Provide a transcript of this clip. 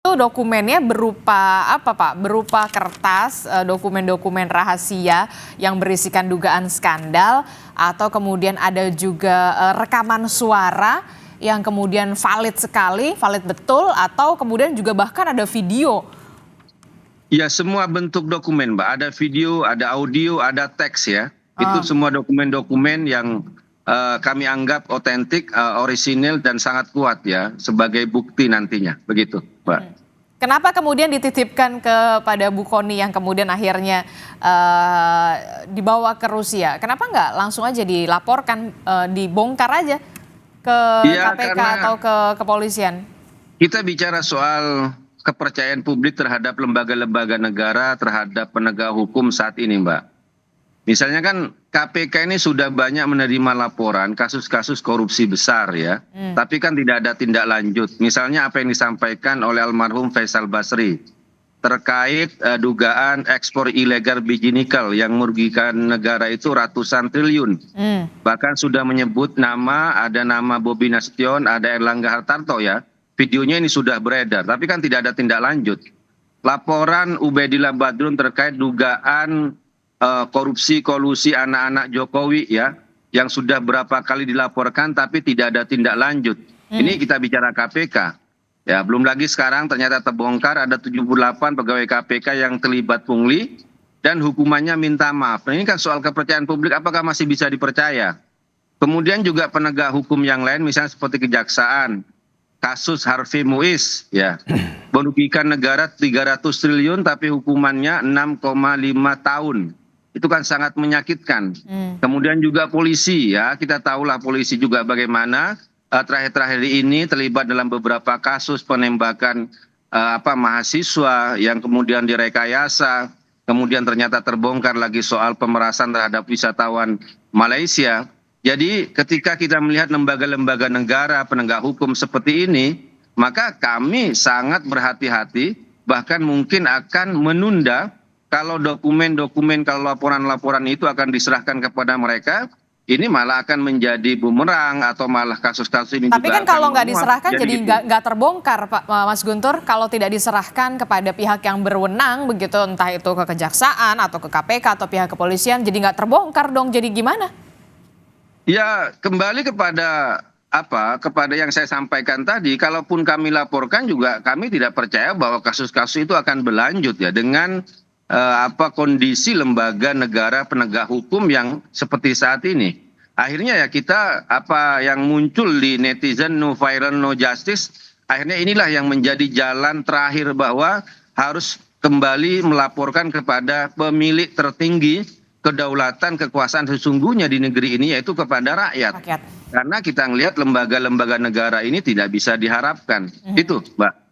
Itu dokumennya berupa apa, Pak? Berupa kertas, dokumen-dokumen rahasia yang berisikan dugaan skandal, atau kemudian ada juga rekaman suara yang kemudian valid sekali, valid betul, atau kemudian juga bahkan ada video. Ya, semua bentuk dokumen, Mbak. Ada video, ada audio, ada teks ya. Itu semua dokumen-dokumen yang kami anggap otentik, orisinil dan sangat kuat ya sebagai bukti nantinya. Begitu, Mbak. Kenapa kemudian dititipkan kepada Bu Kony yang kemudian akhirnya dibawa ke Rusia? Kenapa nggak langsung aja dilaporkan, dibongkar aja ke Ya, KPK atau ke kepolisian? kita bicara soal kepercayaan publik terhadap lembaga-lembaga negara, terhadap penegak hukum saat ini, Mbak. Misalnya kan KPK ini sudah banyak menerima laporan kasus-kasus korupsi besar ya, tapi kan tidak ada tindak lanjut. Misalnya apa yang disampaikan oleh almarhum Faisal Basri terkait dugaan ekspor ilegal biji nikel yang merugikan negara itu ratusan triliun. Bahkan sudah menyebut ada nama Bobi Nasution, ada Erlangga Hartarto ya. Videonya ini sudah beredar, tapi kan tidak ada tindak lanjut. Laporan Ubaidillah Badrun terkait dugaan korupsi kolusi anak-anak Jokowi ya, yang sudah berapa kali dilaporkan tapi tidak ada tindak lanjut. Ini kita bicara KPK. Ya, belum lagi sekarang ternyata terbongkar ada 78 pegawai KPK yang terlibat pungli dan hukumannya minta maaf. Nah, ini kan soal kepercayaan publik, apakah masih bisa dipercaya? Kemudian juga penegak hukum yang lain misalnya seperti kejaksaan, kasus Harvey Muiz ya, merugikan negara 300 triliun tapi hukumannya 6,5 tahun. Itu kan sangat menyakitkan. Kemudian juga polisi ya, kita tahulah polisi juga bagaimana terakhir-terakhir ini terlibat dalam beberapa kasus penembakan mahasiswa yang kemudian direkayasa, kemudian ternyata terbongkar lagi soal pemerasan terhadap wisatawan Malaysia. Jadi ketika kita melihat lembaga-lembaga negara penegak hukum seperti ini, maka kami sangat berhati-hati, bahkan mungkin akan menunda kalau dokumen-dokumen, kalau laporan-laporan itu akan diserahkan kepada mereka, ini malah akan menjadi bumerang atau malah kasus-kasus ini. Tapi kan kalau nggak diserahkan jadi nggak terbongkar, Pak Mas Guntur. Kalau tidak diserahkan kepada pihak yang berwenang begitu, entah itu ke kejaksaan atau ke KPK atau pihak kepolisian, jadi nggak terbongkar dong. Jadi gimana? Ya, kembali kepada kepada yang saya sampaikan tadi, kalaupun kami laporkan juga kami tidak percaya bahwa kasus-kasus itu akan berlanjut ya dengan kondisi lembaga negara penegak hukum yang seperti saat ini. Akhirnya ya kita yang muncul di netizen no viral no justice, akhirnya inilah yang menjadi jalan terakhir bahwa harus kembali melaporkan kepada pemilik tertinggi kedaulatan kekuasaan sesungguhnya di negeri ini, yaitu kepada rakyat. Karena kita melihat lembaga-lembaga negara ini tidak bisa diharapkan. Itu, Mbak.